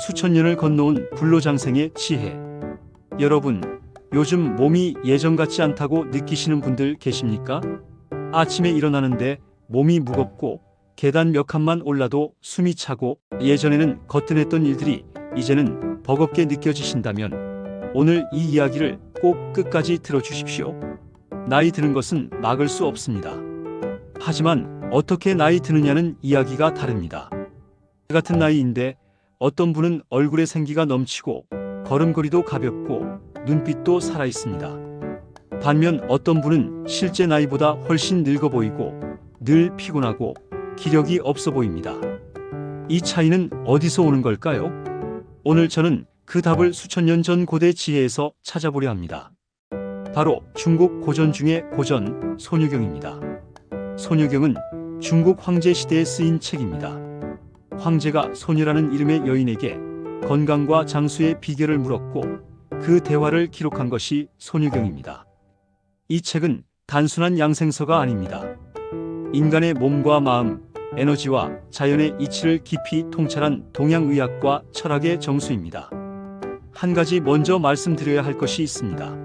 수천 년을 건너온 불로장생의 지혜. 여러분, 요즘 몸이 예전 같지 않다고 느끼시는 분들 계십니까? 아침에 일어나는데 몸이 무겁고 계단 몇 칸만 올라도 숨이 차고 예전에는 거뜬했던 일들이 이제는 버겁게 느껴지신다면 오늘 이 이야기를 꼭 끝까지 들어주십시오. 나이 드는 것은 막을 수 없습니다. 하지만 어떻게 나이 드느냐는 이야기가 다릅니다. 같은 나이인데 어떤 분은 얼굴에 생기가 넘치고 걸음걸이도 가볍고 눈빛도 살아있습니다. 반면 어떤 분은 실제 나이보다 훨씬 늙어 보이고 늘 피곤하고 기력이 없어 보입니다. 이 차이는 어디서 오는 걸까요? 오늘 저는 그 답을 수천 년 전 고대 지혜에서 찾아보려 합니다. 바로 중국 고전 중의 고전, 소녀경입니다. 소녀경은 중국 황제 시대에 쓰인 책입니다. 황제가 소녀라는 이름의 여인에게 건강과 장수의 비결을 물었고 그 대화를 기록한 것이 소녀경입니다. 이 책은 단순한 양생서가 아닙니다. 인간의 몸과 마음, 에너지와 자연의 이치를 깊이 통찰한 동양의학과 철학의 정수입니다. 한 가지 먼저 말씀드려야 할 것이 있습니다.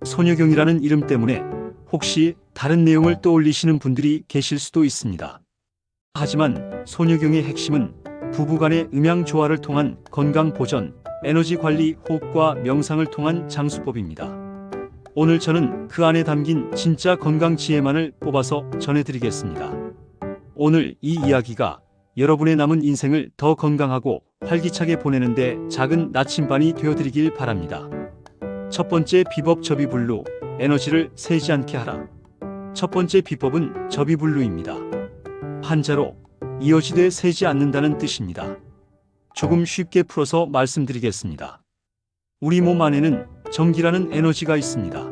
소녀경이라는 이름 때문에 혹시 다른 내용을 떠올리시는 분들이 계실 수도 있습니다. 하지만 소녀경의 핵심은 부부간의 음양 조화를 통한 건강 보전, 에너지 관리, 호흡과 명상을 통한 장수법입니다. 오늘 저는 그 안에 담긴 진짜 건강 지혜만을 뽑아서 전해드리겠습니다. 오늘 이 이야기가 여러분의 남은 인생을 더 건강하고 활기차게 보내는데 작은 나침반이 되어드리길 바랍니다. 첫 번째 비법 접이불루, 에너지를 새지 않게 하라. 첫 번째 비법은 접이불루입니다. 한자로 이어지되 새지 않는다는 뜻입니다. 조금 쉽게 풀어서 말씀드리겠습니다. 우리 몸 안에는 정기라는 에너지가 있습니다.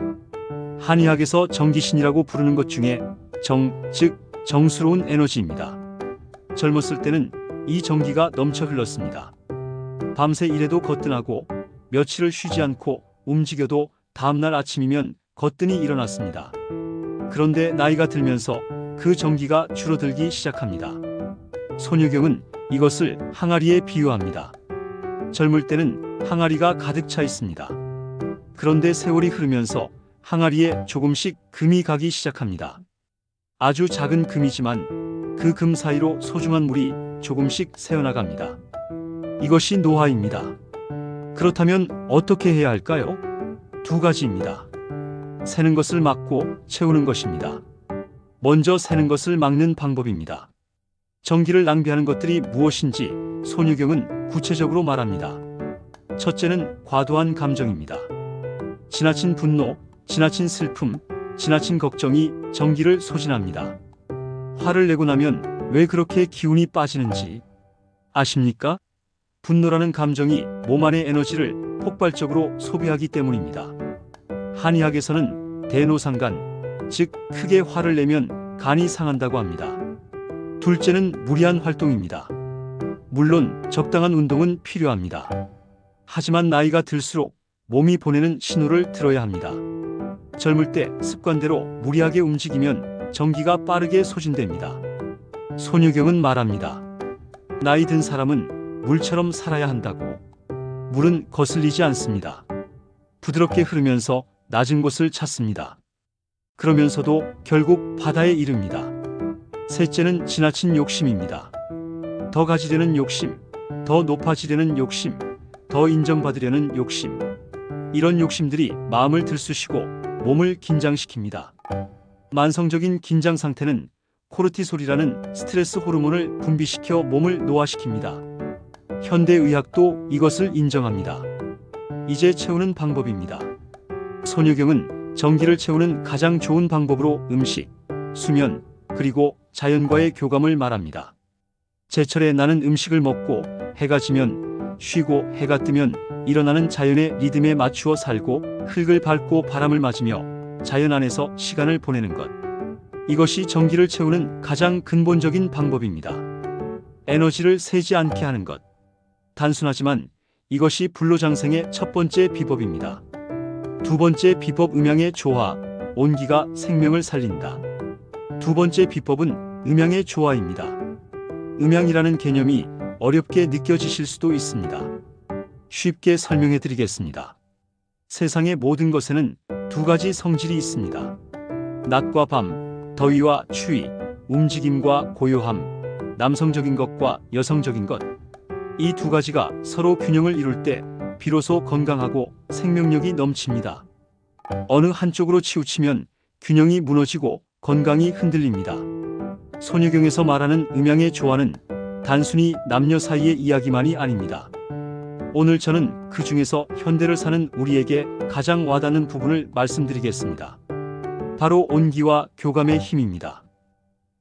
한의학에서 정기신이라고 부르는 것 중에 정, 즉 정수로운 에너지입니다. 젊었을 때는 이 정기가 넘쳐 흘렀습니다. 밤새 일해도 거뜬하고 며칠을 쉬지 않고 움직여도 다음날 아침이면 거뜬히 일어났습니다. 그런데 나이가 들면서 그 정기가 줄어들기 시작합니다. 소녀경은 이것을 항아리에 비유합니다. 젊을 때는 항아리가 가득 차 있습니다. 그런데 세월이 흐르면서 항아리에 조금씩 금이 가기 시작합니다. 아주 작은 금이지만 그 금 사이로 소중한 물이 조금씩 새어나갑니다. 이것이 노화입니다. 그렇다면 어떻게 해야 할까요? 두 가지입니다. 새는 것을 막고 채우는 것입니다. 먼저 새는 것을 막는 방법입니다. 정기를 낭비하는 것들이 무엇인지 소녀경은 구체적으로 말합니다. 첫째는 과도한 감정입니다. 지나친 분노, 지나친 슬픔, 지나친 걱정이 정기를 소진합니다. 화를 내고 나면 왜 그렇게 기운이 빠지는지 아십니까? 분노라는 감정이 몸 안의 에너지를 폭발적으로 소비하기 때문입니다. 한의학에서는 대노상간, 즉 크게 화를 내면 간이 상한다고 합니다. 둘째는 무리한 활동입니다. 물론 적당한 운동은 필요합니다. 하지만 나이가 들수록 몸이 보내는 신호를 들어야 합니다. 젊을 때 습관대로 무리하게 움직이면 정기가 빠르게 소진됩니다. 소녀경은 말합니다. 나이 든 사람은 물처럼 살아야 한다고. 물은 거슬리지 않습니다. 부드럽게 흐르면서 낮은 곳을 찾습니다. 그러면서도 결국 바다에 이릅니다. 셋째는 지나친 욕심입니다. 더 가지려는 욕심, 더 높아지려는 욕심, 더 인정받으려는 욕심. 이런 욕심들이 마음을 들쑤시고 몸을 긴장시킵니다. 만성적인 긴장 상태는 코르티솔이라는 스트레스 호르몬을 분비시켜 몸을 노화시킵니다. 현대의학도 이것을 인정합니다. 이제 채우는 방법입니다. 소녀경은 정기를 채우는 가장 좋은 방법으로 음식, 수면, 그리고 자연과의 교감을 말합니다. 제철에 나는 음식을 먹고 해가 지면 쉬고 해가 뜨면 일어나는 자연의 리듬에 맞추어 살고 흙을 밟고 바람을 맞으며 자연 안에서 시간을 보내는 것. 이것이 정기를 채우는 가장 근본적인 방법입니다. 에너지를 새지 않게 하는 것. 단순하지만 이것이 불로장생의 첫 번째 비법입니다. 두 번째 비법 음양의 조화, 온기가 생명을 살린다. 두 번째 비법은 음양의 조화입니다. 음양이라는 개념이 어렵게 느껴지실 수도 있습니다. 쉽게 설명해 드리겠습니다. 세상의 모든 것에는 두 가지 성질이 있습니다. 낮과 밤, 더위와 추위, 움직임과 고요함, 남성적인 것과 여성적인 것. 이 두 가지가 서로 균형을 이룰 때 비로소 건강하고 생명력이 넘칩니다. 어느 한쪽으로 치우치면 균형이 무너지고 건강이 흔들립니다. 손유경에서 말하는 음양의 조화는 단순히 남녀 사이의 이야기만이 아닙니다. 오늘 저는 그 중에서 현대를 사는 우리에게 가장 와닿는 부분을 말씀드리겠습니다. 바로 온기와 교감의 힘입니다.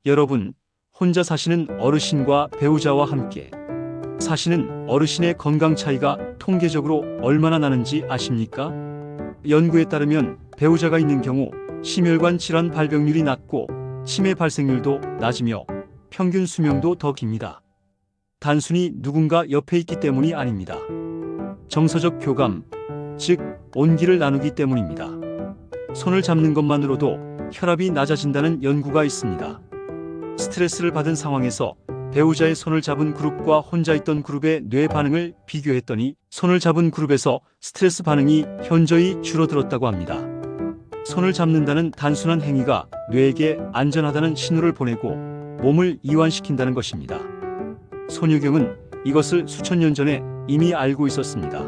여러분, 혼자 사시는 어르신과 배우자와 함께 사시는 어르신의 건강 차이가 통계적으로 얼마나 나는지 아십니까? 연구에 따르면 배우자가 있는 경우 심혈관 질환 발병률이 낮고 치매 발생률도 낮으며 평균 수명도 더 깁니다. 단순히 누군가 옆에 있기 때문이 아닙니다. 정서적 교감, 즉 온기를 나누기 때문입니다. 손을 잡는 것만으로도 혈압이 낮아진다는 연구가 있습니다. 스트레스를 받은 상황에서 배우자의 손을 잡은 그룹과 혼자 있던 그룹의 뇌 반응을 비교했더니 손을 잡은 그룹에서 스트레스 반응이 현저히 줄어들었다고 합니다. 손을 잡는다는 단순한 행위가 뇌에게 안전하다는 신호를 보내고 몸을 이완시킨다는 것입니다. 손유경은 이것을 수천 년 전에 이미 알고 있었습니다.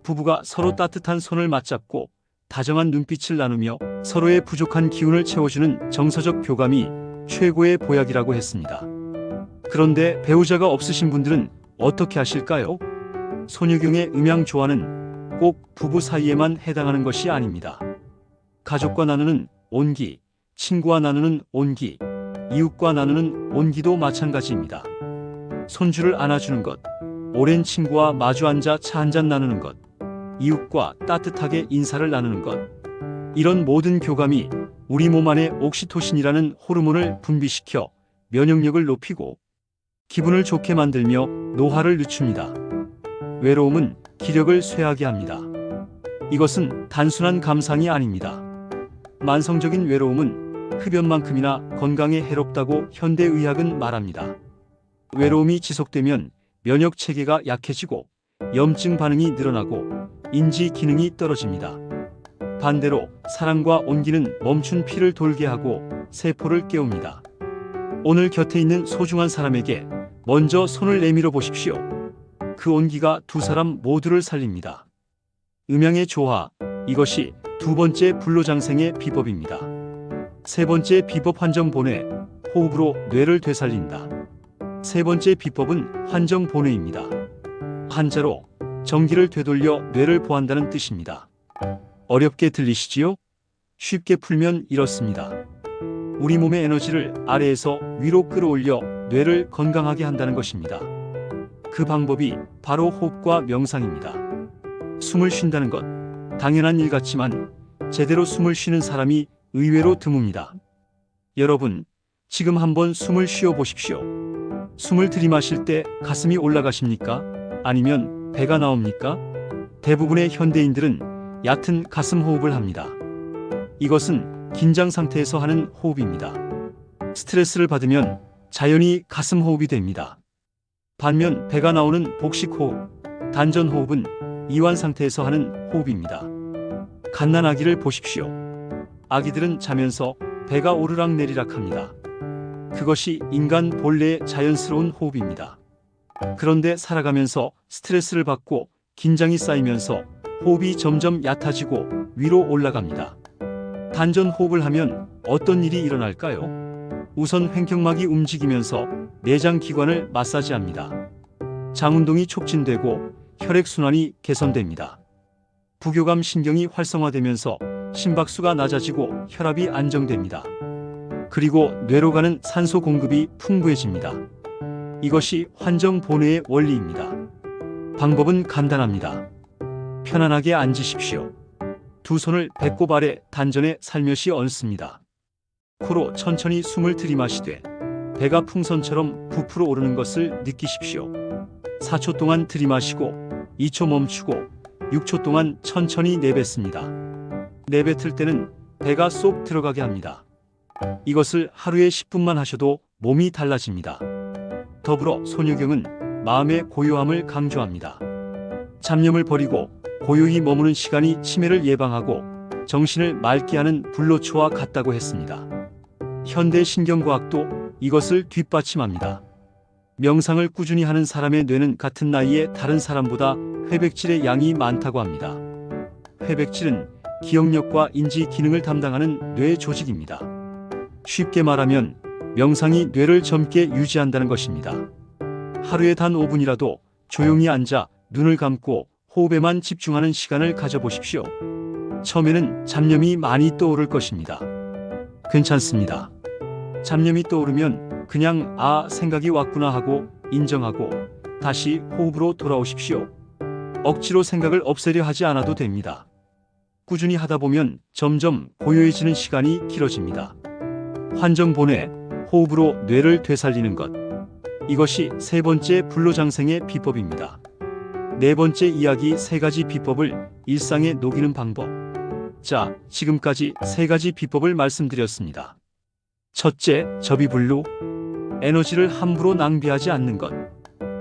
부부가 서로 따뜻한 손을 맞잡고 다정한 눈빛을 나누며 서로의 부족한 기운을 채워주는 정서적 교감이 최고의 보약이라고 했습니다. 그런데 배우자가 없으신 분들은 어떻게 하실까요? 손유경의 음양 조화는 꼭 부부 사이에만 해당하는 것이 아닙니다. 가족과 나누는 온기, 친구와 나누는 온기, 이웃과 나누는 온기도 마찬가지입니다. 손주를 안아주는 것, 오랜 친구와 마주 앉아 차 한잔 나누는 것, 이웃과 따뜻하게 인사를 나누는 것. 이런 모든 교감이 우리 몸 안에 옥시토신이라는 호르몬을 분비시켜 면역력을 높이고 기분을 좋게 만들며 노화를 늦춥니다. 외로움은 기력을 쇠하게 합니다. 이것은 단순한 감상이 아닙니다. 만성적인 외로움은 흡연만큼이나 건강에 해롭다고 현대의학은 말합니다. 외로움이 지속되면 면역 체계가 약해지고 염증 반응이 늘어나고 인지 기능이 떨어집니다. 반대로 사랑과 온기는 멈춘 피를 돌게 하고 세포를 깨웁니다. 오늘 곁에 있는 소중한 사람에게 먼저 손을 내밀어 보십시오. 그 온기가 두 사람 모두를 살립니다. 음양의 조화, 이것이 두 번째 불로장생의 비법입니다. 세 번째 비법 환정보뇌, 호흡으로 뇌를 되살린다. 세 번째 비법은 환정보뇌입니다. 한자로 정기를 되돌려 뇌를 보한다는 뜻입니다. 어렵게 들리시지요? 쉽게 풀면 이렇습니다. 우리 몸의 에너지를 아래에서 위로 끌어올려 뇌를 건강하게 한다는 것입니다. 그 방법이 바로 호흡과 명상입니다. 숨을 쉰다는 것, 당연한 일 같지만 제대로 숨을 쉬는 사람이 의외로 드뭅니다. 여러분, 지금 한번 숨을 쉬어 보십시오. 숨을 들이마실 때 가슴이 올라가십니까? 아니면 배가 나옵니까? 대부분의 현대인들은 얕은 가슴 호흡을 합니다. 이것은 긴장 상태에서 하는 호흡입니다. 스트레스를 받으면 자연히 가슴 호흡이 됩니다. 반면 배가 나오는 복식 호흡, 단전 호흡은 이완 상태에서 하는 호흡입니다. 갓난아기를 보십시오. 아기들은 자면서 배가 오르락내리락 합니다. 그것이 인간 본래의 자연스러운 호흡입니다. 그런데 살아가면서 스트레스를 받고 긴장이 쌓이면서 호흡이 점점 얕아지고 위로 올라갑니다. 단전 호흡을 하면 어떤 일이 일어날까요? 우선 횡격막이 움직이면서 내장 기관을 마사지합니다. 장운동이 촉진되고 혈액순환이 개선됩니다. 부교감 신경이 활성화되면서 심박수가 낮아지고 혈압이 안정됩니다. 그리고 뇌로 가는 산소 공급이 풍부해집니다. 이것이 환정보뇌의 원리입니다. 방법은 간단합니다. 편안하게 앉으십시오. 두 손을 배꼽 아래 단전에 살며시 얹습니다. 코로 천천히 숨을 들이마시되 배가 풍선처럼 부풀어 오르는 것을 느끼십시오. 4초 동안 들이마시고 2초 멈추고 6초 동안 천천히 내뱉습니다. 내뱉을 때는 배가 쏙 들어가게 합니다. 이것을 하루에 10분만 하셔도 몸이 달라집니다. 더불어 손유경은 마음의 고요함을 강조합니다. 잡념을 버리고 고요히 머무는 시간이 치매를 예방하고 정신을 맑게 하는 불로초와 같다고 했습니다. 현대 신경과학도 이것을 뒷받침합니다. 명상을 꾸준히 하는 사람의 뇌는 같은 나이에 다른 사람보다 회백질의 양이 많다고 합니다. 회백질은 기억력과 인지 기능을 담당하는 뇌 조직입니다. 쉽게 말하면 명상이 뇌를 젊게 유지한다는 것입니다. 하루에 단 5분이라도 조용히 앉아 눈을 감고 호흡에만 집중하는 시간을 가져보십시오. 처음에는 잡념이 많이 떠오를 것입니다. 괜찮습니다. 잡념이 떠오르면 그냥 생각이 왔구나 하고 인정하고 다시 호흡으로 돌아오십시오. 억지로 생각을 없애려 하지 않아도 됩니다. 꾸준히 하다 보면 점점 고요해지는 시간이 길어집니다. 환정본의 호흡으로 뇌를 되살리는 것. 이것이 세 번째 불로장생의 비법입니다. 네 번째 이야기 세 가지 비법을 일상에 녹이는 방법. 자, 지금까지 세 가지 비법을 말씀드렸습니다. 첫째, 접이불루. 에너지를 함부로 낭비하지 않는 것.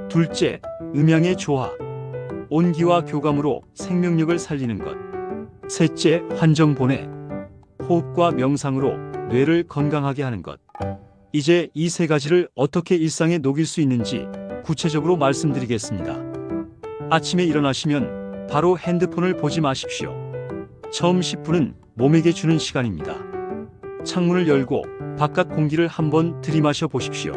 둘째, 음양의 조화. 온기와 교감으로 생명력을 살리는 것. 셋째, 환정본의 호흡과 명상으로 뇌를 건강하게 하는 것. 이제 이 세 가지를 어떻게 일상에 녹일 수 있는지 구체적으로 말씀드리겠습니다. 아침에 일어나시면 바로 핸드폰을 보지 마십시오. 처음 10분은 몸에게 주는 시간입니다. 창문을 열고 바깥 공기를 한번 들이마셔 보십시오.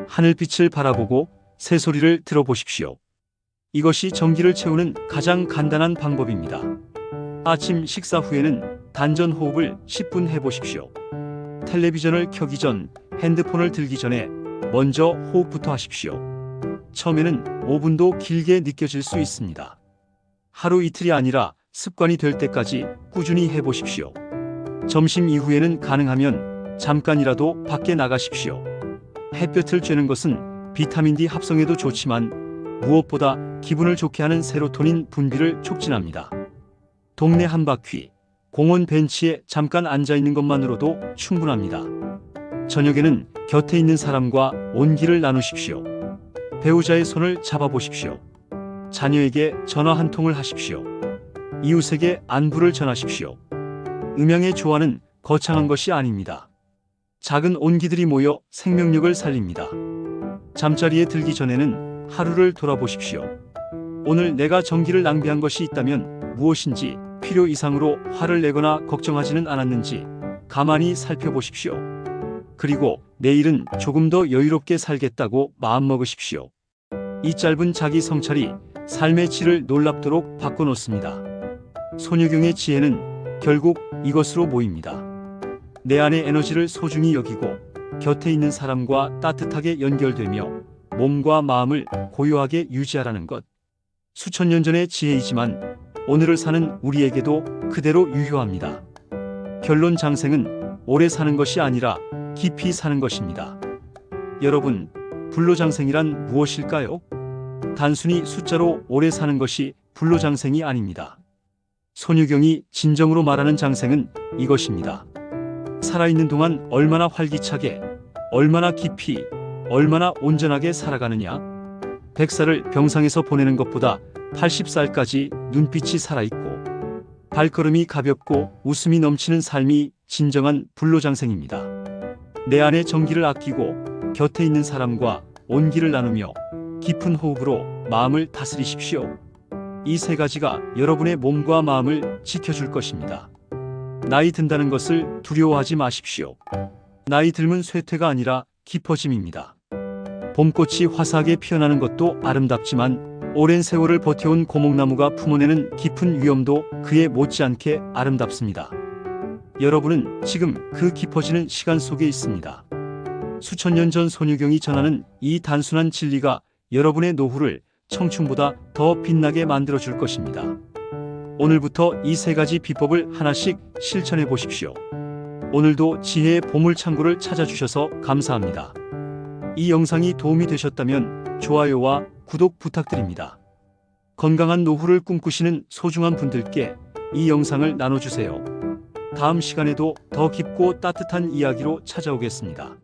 하늘빛을 바라보고 새소리를 들어보십시오. 이것이 정기를 채우는 가장 간단한 방법입니다. 아침 식사 후에는 단전 호흡을 10분 해보십시오. 텔레비전을 켜기 전, 핸드폰을 들기 전에 먼저 호흡부터 하십시오. 처음에는 5분도 길게 느껴질 수 있습니다. 하루 이틀이 아니라 습관이 될 때까지 꾸준히 해보십시오. 점심 이후에는 가능하면 잠깐이라도 밖에 나가십시오. 햇볕을 쬐는 것은 비타민 D 합성에도 좋지만 무엇보다 기분을 좋게 하는 세로토닌 분비를 촉진합니다. 동네 한 바퀴, 공원 벤치에 잠깐 앉아 있는 것만으로도 충분합니다. 저녁에는 곁에 있는 사람과 온기를 나누십시오. 배우자의 손을 잡아보십시오. 자녀에게 전화 한 통을 하십시오. 이웃에게 안부를 전하십시오. 음양의 조화는 거창한 것이 아닙니다. 작은 온기들이 모여 생명력을 살립니다. 잠자리에 들기 전에는 하루를 돌아보십시오. 오늘 내가 정기를 낭비한 것이 있다면 무엇인지, 필요 이상으로 화를 내거나 걱정하지는 않았는지 가만히 살펴보십시오. 그리고 내일은 조금 더 여유롭게 살겠다고 마음먹으십시오. 이 짧은 자기 성찰이 삶의 질을 놀랍도록 바꿔놓습니다. 손유경의 지혜는 결국 이것으로 모입니다. 내 안의 에너지를 소중히 여기고 곁에 있는 사람과 따뜻하게 연결되며 몸과 마음을 고요하게 유지하라는 것. 수천 년 전의 지혜이지만 오늘을 사는 우리에게도 그대로 유효합니다. 결론, 장생은 오래 사는 것이 아니라 깊이 사는 것입니다. 여러분, 불로장생이란 무엇일까요? 단순히 숫자로 오래 사는 것이 불로장생이 아닙니다. 손유경이 진정으로 말하는 장생은 이것입니다. 살아있는 동안 얼마나 활기차게, 얼마나 깊이, 얼마나 온전하게 살아가느냐. 100살을 병상에서 보내는 것보다 80살까지 눈빛이 살아있고 발걸음이 가볍고 웃음이 넘치는 삶이 진정한 불로장생입니다. 내 안의 정기를 아끼고 곁에 있는 사람과 온기를 나누며 깊은 호흡으로 마음을 다스리십시오. 이 세 가지가 여러분의 몸과 마음을 지켜줄 것입니다. 나이 든다는 것을 두려워하지 마십시오. 나이 들면 쇠퇴가 아니라 깊어짐입니다. 봄꽃이 화사하게 피어나는 것도 아름답지만 오랜 세월을 버텨온 고목나무가 품어내는 깊은 위엄도 그에 못지않게 아름답습니다. 여러분은 지금 그 깊어지는 시간 속에 있습니다. 수천 년 전 손유경이 전하는 이 단순한 진리가 여러분의 노후를 청춘보다 더 빛나게 만들어줄 것입니다. 오늘부터 이 세 가지 비법을 하나씩 실천해 보십시오. 오늘도 지혜의 보물창고를 찾아주셔서 감사합니다. 이 영상이 도움이 되셨다면 좋아요와 구독 부탁드립니다. 건강한 노후를 꿈꾸시는 소중한 분들께 이 영상을 나눠주세요. 다음 시간에도 더 깊고 따뜻한 이야기로 찾아오겠습니다.